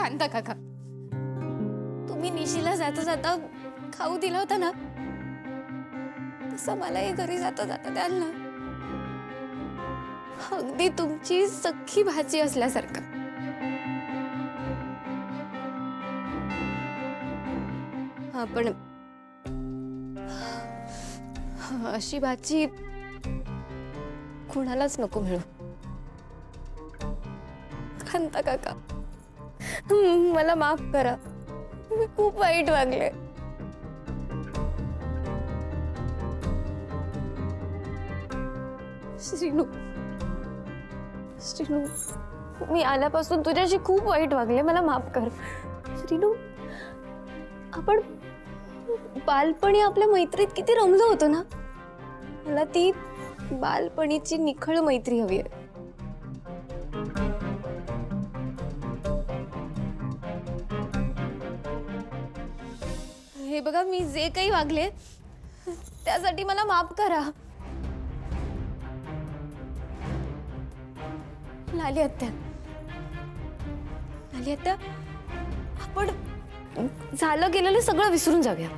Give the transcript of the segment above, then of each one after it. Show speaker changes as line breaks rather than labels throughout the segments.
कांता काका, तुम्ही निशीला जाता जाता खाऊ दिला होता ना, तसं मलाही घरी जाता जाता द्याल ना. अगदी तुमची सख्खी भाची असल्यासारखं. हा, पण अशी भाची कुणालाच नको मिळू. कांता काका, मला माफ करा, मी खूप वाईट वागले. श्रीनू, श्रीनू, मी आल्यापासून तुझ्याशी खूप वाईट वागले, मला माफ कर. श्रीनू, आपण बालपणी आपल्या मैत्रीत किती रमलो होतो ना. मला ती बालपणीची निखळ मैत्री हवी आहे. हे बघा, मी जे काही वागले त्यासाठी मला माफ करा. लाली आत्या, लाली आत्या, आपण झालं गेलेलं सगळं विसरून जाऊया.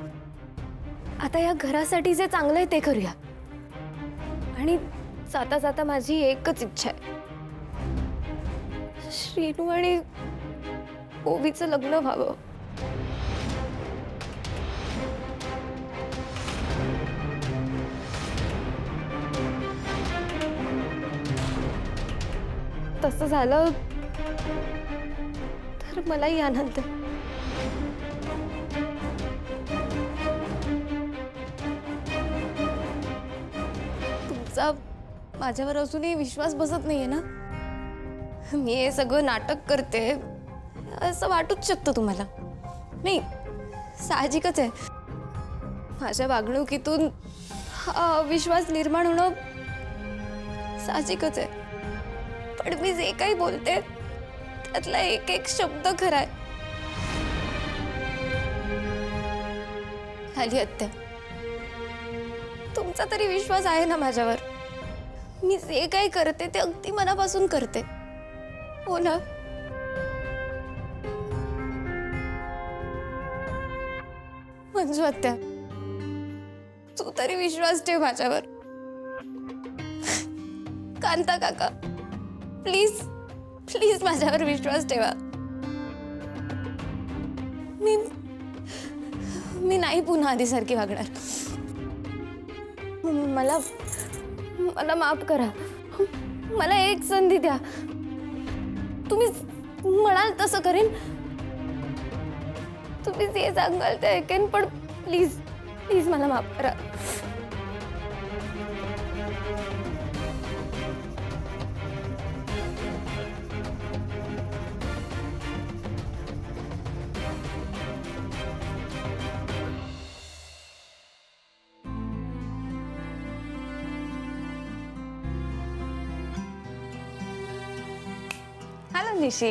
आता या घरासाठी जे चांगलं आहे ते करूया. आणि जाता जाता माझी एकच इच्छा आहे, श्रीनू आणि ओवीचं लग्न व्हावं. तसं झालं तर मलाही आनंद. तुमचा माझ्यावर अजूनही विश्वास बसत नाहीये ना. मी हे सगळं नाटक करते असं वाटूच शकतं तुम्हाला. नाही, साहजिकच आहे, माझ्या वागणुकीतून हा विश्वास निर्माण होणं साहजिकच आहे. पण मी जे काही बोलते त्यातला एक एक शब्द खरा आहे. लाली आत्या, तुमचा तरी विश्वास आहे ना माझ्यावर. मी जे काही करते ते अगदी मनापासून करते, हो ना. मंजू आत्या, तू तरी विश्वास ठेव माझ्यावर. कांता काका, प्लीज प्लीज माझ्यावर विश्वास ठेवा. मी नाही पुन्हा आधीसारखी वागणार. मला मला माफ करा. मला एक संधी द्या. तुम्ही म्हणाल तसं करेन. तुम्ही जे सांगाल ते ऐकेन, पण प्लीज प्लीज मला माफ करा.
हॅलो निशी,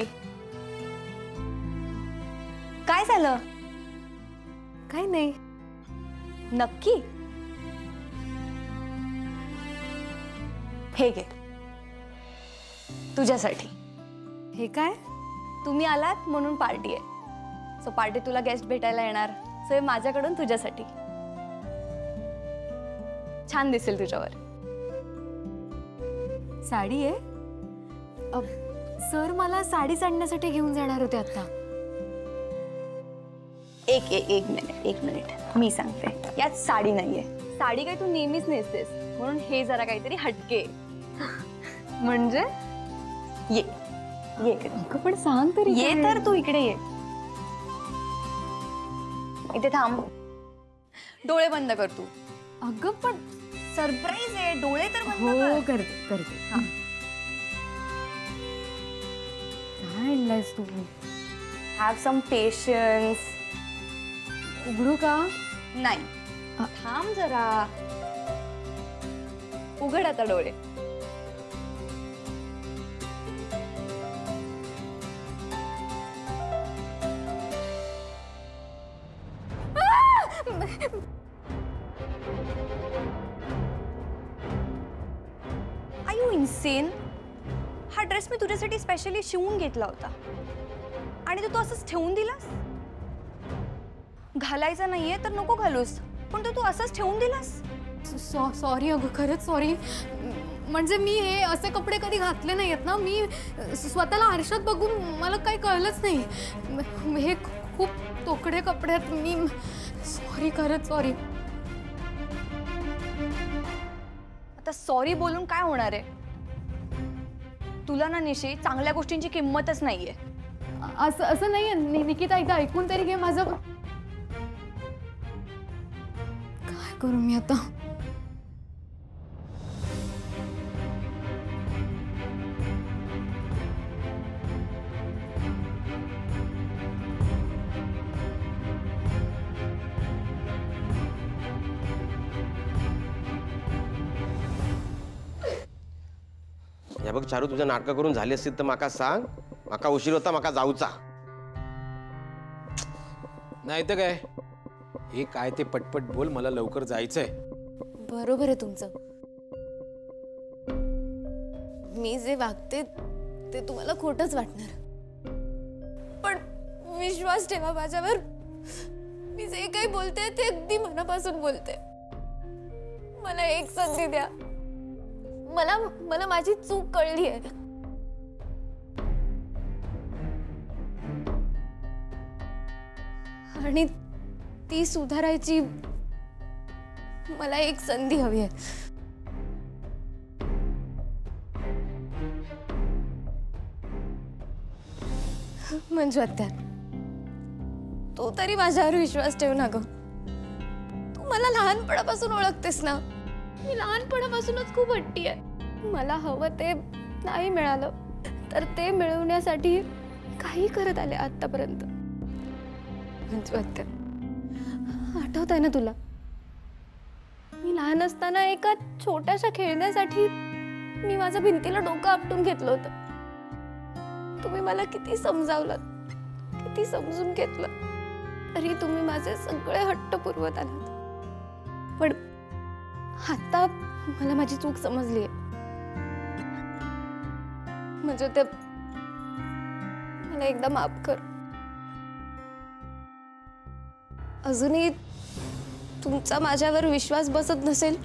काय झालं?
काही नाही.
नक्की? हे घे तुझ्यासाठी.
हे काय?
तुम्ही आलात म्हणून पार्टी आहे. सो पार्टी तुला गेस्ट भेटायला येणार. सो हे माझ्याकडून तुझ्यासाठी. छान दिसेल तुझ्यावर.
साडी आहे? सर मला साडी आणण्यासाठी घेऊन जाणार होते आता.
एक मिनिट मी सांगते. यात साडी नाहीये. साडी काही तू नेहमीच नेसतेस, म्हणून हे जरा काहीतरी हटके.
म्हणजे
ये ये
पण सांग तरी.
ये तर तू इकडे ये. इथे थांब. डोळे बंद कर तू.
अगं पण
सरप्राईज आहे. डोळे तर बंद
हो,
कर.
करते करते. हा, काय आणलंयस तू?
Have some patience.
उघडू का?
नाही, थांब जरा. उघड आता डोळे. Are you insane? हा ड्रेस मी तुझ्यासाठी स्पेशली शिवून घेतला होता. आणि तू असंच ठेवून दिलास? घालायचा नाहीये तर नको घालूस, पण तू असंच ठेवून दिलास?
सॉरी अगं, खरंच सॉरी. म्हणजे मी हे असे कपडे कधी घातले नाही आहेत ना. मी स्वतःला आरशात बघून मला काही कळलंच नाही. हे खूप तोकडे कपडे आहेत. मी सॉरी, खरंच सॉरी.
आता सॉरी बोलून काय होणार आहे? तुला ना निशी चांगल्या गोष्टींची किंमतच नाहीये.
असं नाहीये निकिता, एकदा ऐकून तरी घे माझं. काय करू मी आता?
या बघ चारू, तुझ्या नाटकं करून झाली असतील तर माका सांग. माका उशीर होता, माका जाऊचा.
नाही तर काय, हे काय ते पटपट बोल, मला लवकर जायचंय.
बरोबर आहे तुमचं. मी जे वागते ते तुम्हाला खोटंच वाटणार, पण विश्वास ठेवा माझ्यावर. मी जे काही बोलते ते अगदी मनापासून बोलते. मला एक संधी द्या. मला माझी चूक कळली आहे. आणि ती सुधारायची मला एक संधी हवी आहे. मंजू आत्या, तू तरी माझ्यावर विश्वास ठेव ना ग. तू मला लहानपणापासून ओळखतेस ना. मी लहानपणापासूनच खूप हट्टी आहे. मला हवं ते नाही मिळालं तर ते मिळवण्यासाठी काही करत आले आतापर्यंत. मंजू आत्या, आठवत आहे ना तुला, मी लहान असताना एका छोट्याशा खेळण्यासाठी मी माझ्या भिंतीला डोकं आपटून घेतलं होतं. तुम्ही मला किती समजावलं, किती समजून घेतलं, तरी तुम्ही माझे सगळे हट्ट पुरवत आलात. पण आता मला माझी चूक समजली आहे. म्हणजे ते मला एकदा माफ कर. अजूनही तुमचा माझ्यावर विश्वास बसत नसेल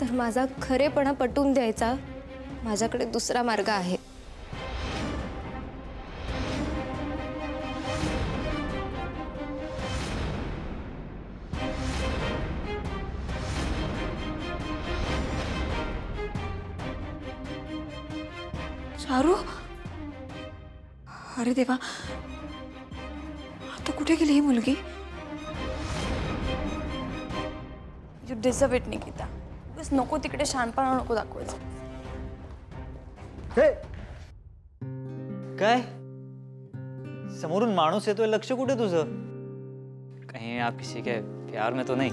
तर माझा खरेपणा पटवून द्यायचा माझ्याकडे दुसरा मार्ग आहे.
चारू, अरे देवा, आता कुठे गेली ही मुलगी?
You deserve it Nikita. बस नको तिकडे शहाणपणा नको दाखवायचं.
हे काय? समोरून माणूस येतोय, लक्ष कुठे तुझं? कहीं आप किसी के प्यार में तो नहीं?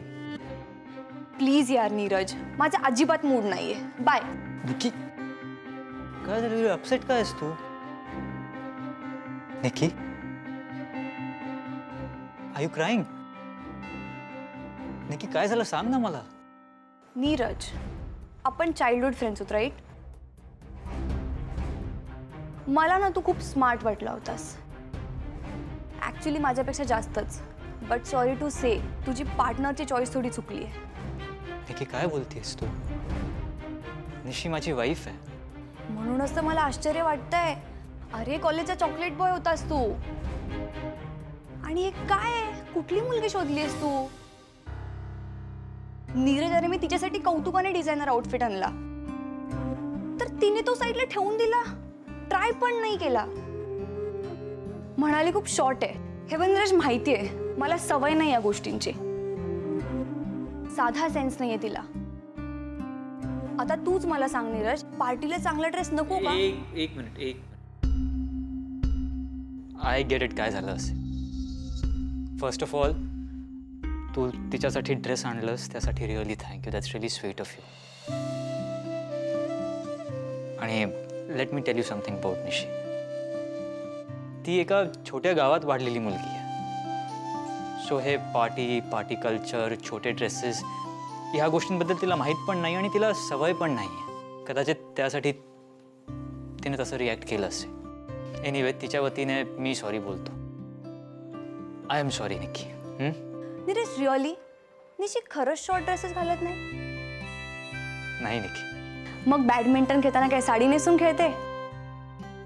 प्लीज यार नीरज, माझा अजिबात मूड नाहीये. बाय.
निकी, काय झालं? अपसेट काय आहेस तू? निकी, आर यू क्राइंग? निकी, काय झालं सांग ना मला.
नीरज, आपण चाइल्डहुड फ्रेंड्स होत, राईट? मला ना तू खूप स्मार्ट वाटला होतास. ॲक्च्युली माझ्यापेक्षा जास्तच. बट सॉरी टू से, तुझी पार्टनरची चॉईस थोडी चुकली आहे.
निकी, काय बोलतेस तू? निशी माझी वाईफ आहे.
म्हणूनच तर मला आश्चर्य वाटतंय. अरे कॉलेजचा चॉकलेट बॉय होतास तू, आणि हे काय, कुठली मुलगी शोधलीस तू? नीरज, अरे मी तिच्यासाठी कौतुकाने डिझायनर आउटफिट आणला, तर तिने तो साईडला ठेवून दिला. ट्राय पण नाही केला. म्हणाली खूप शॉर्ट आहे. हे नीरज माहिती आहे, मला सवय नाही या गोष्टींची. साधा सेन्स नाहीये तिला. आता तूच मला सांग नीरज, पार्टीला चांगला ड्रेस नको का?
एक मिनिट. I get it. काय झालं असेल? फर्स्ट ऑफ ऑल, तू तिच्यासाठी ड्रेस आणलंस त्यासाठी really thank you. That's really sweet of you. आणि let me tell you something about Nishi. ती एका छोट्या गावात वाढलेली मुलगी आहे. सो हे पार्टी कल्चर, छोटे ड्रेसेस, ह्या गोष्टींबद्दल तिला माहीत पण नाही आणि तिला सवय पण नाही आहे. कदाचित त्यासाठी तिने तसं रिॲक्ट केलं असेल. एनिवे तिच्या वतीने मी सॉरी बोलतो. I am sorry Niki.
Neeraj really Nishi खरंच शॉर्ट ड्रेसेस घालत नाही?
नाही निकी.
मग बॅडमिंटन खेळताना काय साडी नेसून खेळते?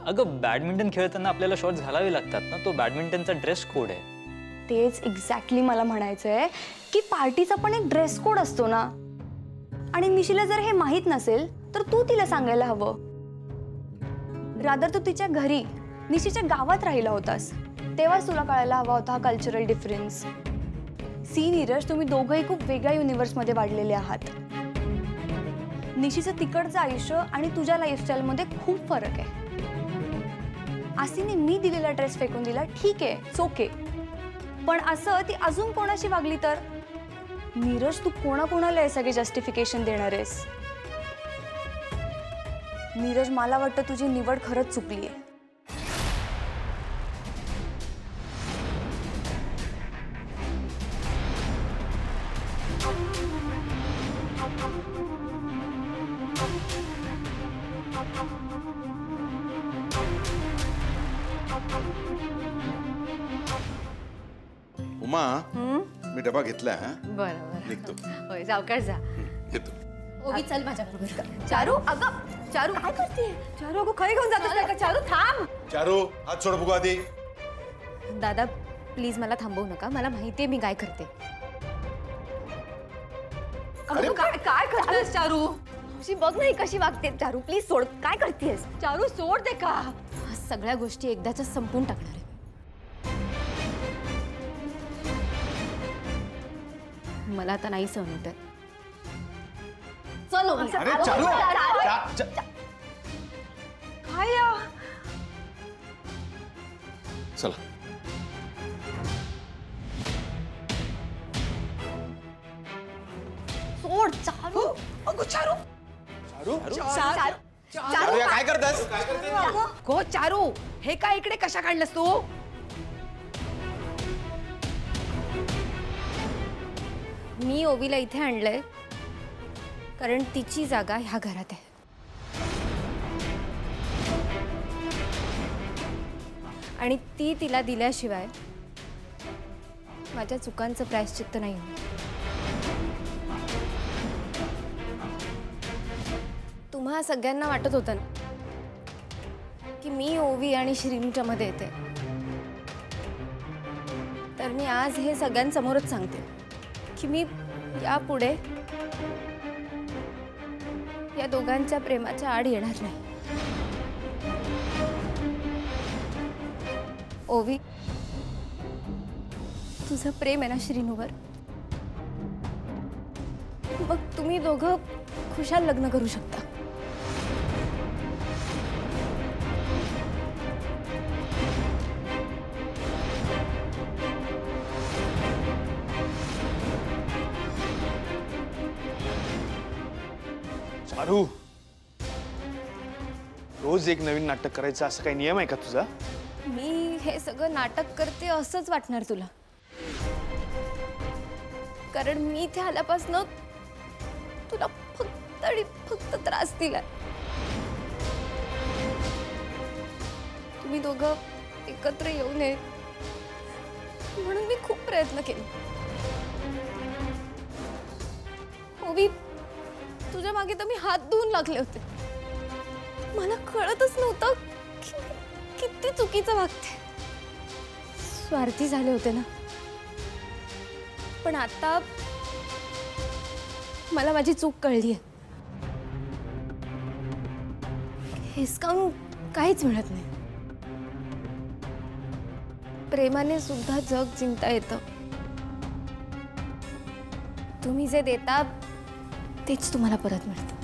अगं बॅडमिंटन खेळताना आपल्याला शॉर्ट्स घालावे लागतात ना. तो बॅडमिंटनचा ड्रेस कोड आहे.
तेच एक्झॅक्टली मला म्हणायचं आहे की पार्टीचा पण एक ड्रेस कोड असतो ना. आणि निशीला जर हे माहीत नसेल तर तू तिला सांगायला हवं. रादर तू तिच्या घरी निशीच्या गावात राहिला होतास तेव्हाच तुला कळायला हवा होता हा कल्चरल डिफरन्स. सी नीरज, तुम्ही दोघंही खूप वेगळ्या युनिव्हर्समध्ये वाढलेले आहात. निशीचं तिकडचं आयुष्य आणि तुझ्या लाईफस्टाईलमध्ये खूप फरक आहे. आसीने मी दिलेला ड्रेस फेकून दिला, ठीक आहे, इट्स ओके. पण असं ती अजून कोणाशी वागली तर? नीरज, तू कोणाकोणाला हे सगळे जस्टिफिकेशन देणार आहेस? नीरज, मला वाटतं तुझी निवड खरंच चुकली आहे.
उमा, मी डबा घेतला.
बरं
निघतो.
होय, सावकाश जा.
येतो.
ओवी चल माझ्याबरोबर.
चारू, अगं चारू काय करते? चारू, अगं खरी घेऊन जातोस का? चारू थांब.
चारू, हात सोड बघू आधी.
दादा प्लीज मला थांबवू नका. मला माहितीये मी काय करते.
अगं काय करतेस चारू? तुझी बघ नाही कशी वागते. चारू प्लीज सोड. काय करतेस? चारू सोड दे का.
सगळ्या गोष्टी एकदाच्या संपून टाकणार आहे. मला आता नाही सहन होत आहे. चल ओवी.
अरे चारू,
काय या?
चला.
सोड चारू. अगं चारू.
चारू या काय करतास?
को चारू, हे काय इकडे कशा काढलंस तू?
मी ओवीला इथे आणलंय कारण तिची जागा ह्या घरात आहे. आणि ती तिला दिल्याशिवाय माझ्या चुकांचं प्रायश्चित्त नाही होत. तुम्हा सगळ्यांना वाटत होतं ना की मी ओवी आणि श्रीनूच्या मध्ये येते, तर मी आज हे सगळ्यांसमोरच सांगते की मी यापुढे या दोघांच्या प्रेमाच्या आड येणार नाही. ओवी, तुझं प्रेम आहे ना श्रीनूवर, मग तुम्ही दोघं खुशाल लग्न करू शकता.
चारू, रोज एक नवीन नाटक करायचं असं काही नियम आहे का तुझा?
मी हे सगळं नाटक करते असंच वाटणार तुला, कारण मी इथे आल्यापासून तुला फक्त आणि फक्त त्रास दिलाय. तुम्ही दोघं एकत्र येऊ नये म्हणून मी खूप प्रयत्न केले. ओवी, तुझ्या मागे तर मी हात धुवून लागले होते. मला कळतच नव्हतं की किती चुकीचं वागते. स्वार्थी झाले होते ना. पण आता मला माझी चूक कळली आहे. हिसकावून काहीच मिळत नाही. प्रेमाने सुद्धा जग जिंकता येतं. तुम्ही जे देता तेच तुम्हाला परत मिळतं.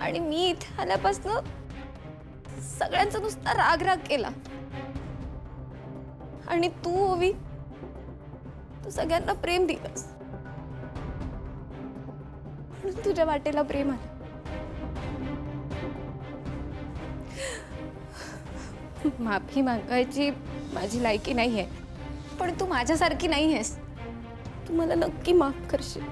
आणि मी इथे आल्यापासून सगळ्यांचा नुसता राग राग केला. आणि तू ओवी, तू सगळ्यांना प्रेम दिलंस म्हणून तुझ्या वाटेला प्रेम आलं. माफी मागायची माझी लायकी नाहीये, पण तू माझ्यासारखी नाही आहेस. तू मला नक्की माफ करशील.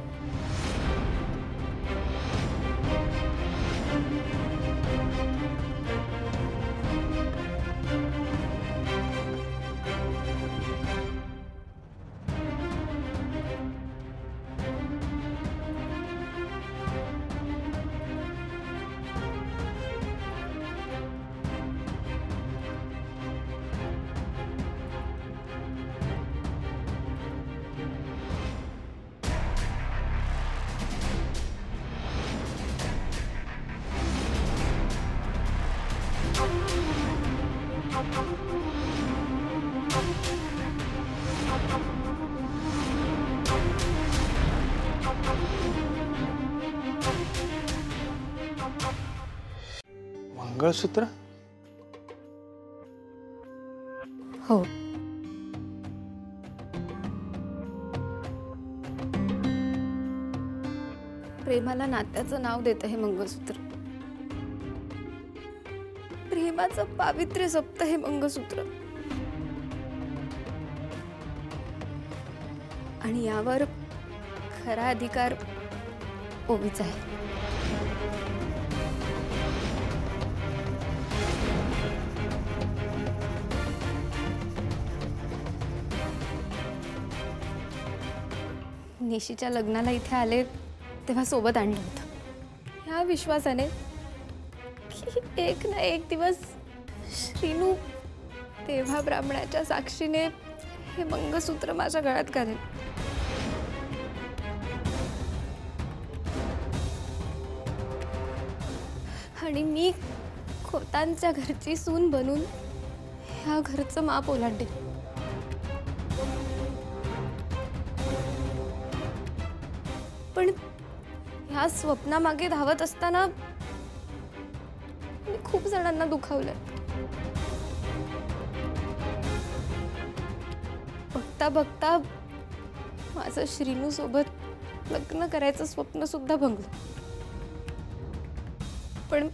मंगळसूत्र?
हो. प्रेमाला नात्याचं नाव देतं हे मंगळसूत्र. प्रेमाचं पावित्र्य जपतं हे मंगळसूत्र. आणि यावर खरा अधिकार ओवीचा आहे. निशीच्या लग्नाला इथे आले तेव्हा सोबत आणलं होतं ह्या विश्वासाने की एक ना एक दिवस श्रीनू तेव्हा ब्राह्मणाच्या साक्षीने हे मंगळसूत्र माझ्या गळ्यात घालेल. आणि मी खोतांच्या घरची सून बनून ह्या घरचं माप ओलांडेल. पण ह्या स्वप्नामागे धावत असताना मी खूप जणांना दुखावलंय. बघता बघता माझं श्रीनू सोबत लग्न करायचं स्वप्न सुद्धा भंगलं. पण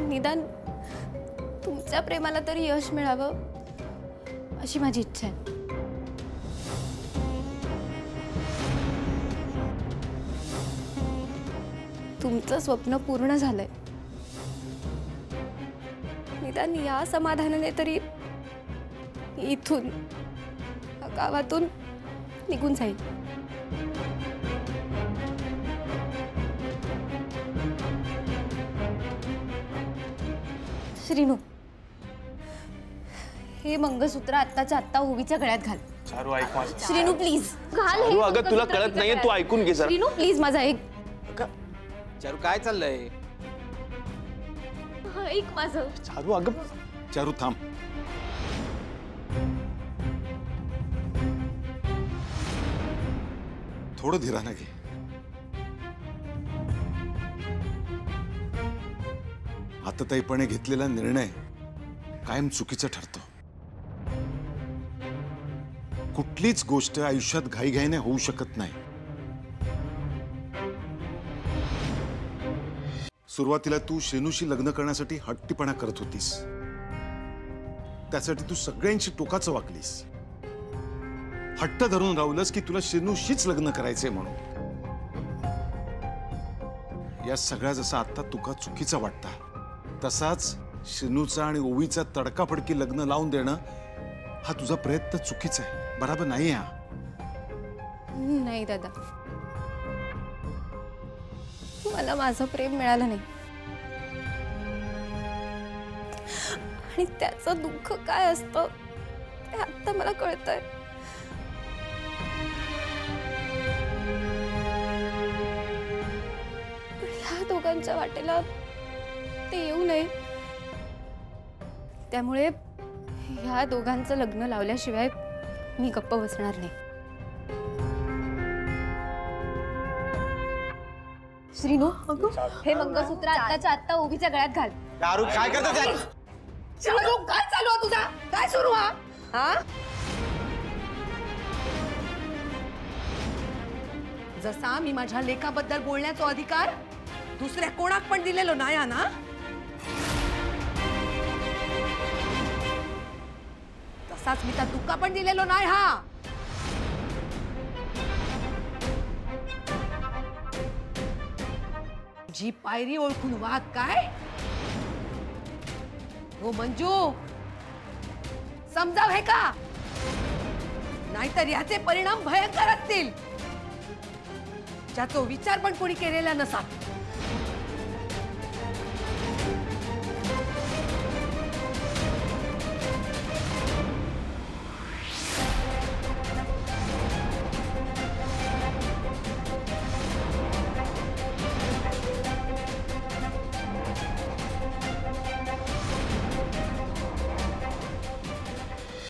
निदान तुमच्या प्रेमाला तरी यश मिळावं अशी माझी इच्छा आहे. तुमचं स्वप्न पूर्ण झालंय. निदान या समाधानाने तरी इथून गावातून निघून जाईल. श्रीनू, हे मंगळसूत्र आत्ताच्या आत्ता ओवीच्या गळ्यात घाल.
चारू ऐक माझं.
श्रीनू प्लीज घाल.
चारू अगं तुला कळत नाहीये, तू ऐकून घे जरा.
श्रीनू प्लीज माझा ऐक.
चारू काय चाललंय?
ऐक माझं.
चारू अगं.
चारू थांब. थोडं धीराने घे. आतताईपणे घेतलेला निर्णय कायम चुकीचा ठरतो. कुठलीच गोष्ट आयुष्यात घाईघाईने होऊ शकत नाही. सुरुवातीला तू श्रेणूशी लग्न करण्यासाठी हट्टीपणा करत होतीस. त्यासाठी तू सगळ्यांशी टोकाचं वागलीस. हट्ट धरून राहिलंस की तुला श्रेणूशीच लग्न करायचंय म्हणून. या सगळ्या जसा आता तुका चुकीचा वाटता, तसाच श्रेणूचा आणि ओवीचा तडकाफडकी लग्न लावून देणं हा तुझा प्रयत्न चुकीचा आहे. बरोबर नाही हा.
नाही दादा, मला माझं प्रेम मिळालं नाही. आणि त्याचं दुःख काय असतं ते आता मला कळतंय. ह्या दोघांच्या वाटेला ते येऊ नये, त्यामुळे ह्या दोघांचं लग्न लावल्याशिवाय मी गप्प बसणार नाही. श्रीनू, हे मंगळसूत्र आत्ताच्या आत्ता ओवीच्या गळ्यात घाल.
चारू काय करतो?
चारू काय चालू आहे तुझा? काय सुरू हा? जसा मी माझ्या लेखाबद्दल बोलण्याचा अधिकार दुसऱ्या कोणाक पण दिलेलो नाही ना, तसाच मी त्या तुका पण दिलेलो नाही हा. जी पायरी ओळखून वाग काय हो मंजू, समजाव हे का? नाहीतर याचे परिणाम भयंकर असतील, ज्याचा विचार पण कोणी केलेला नसा.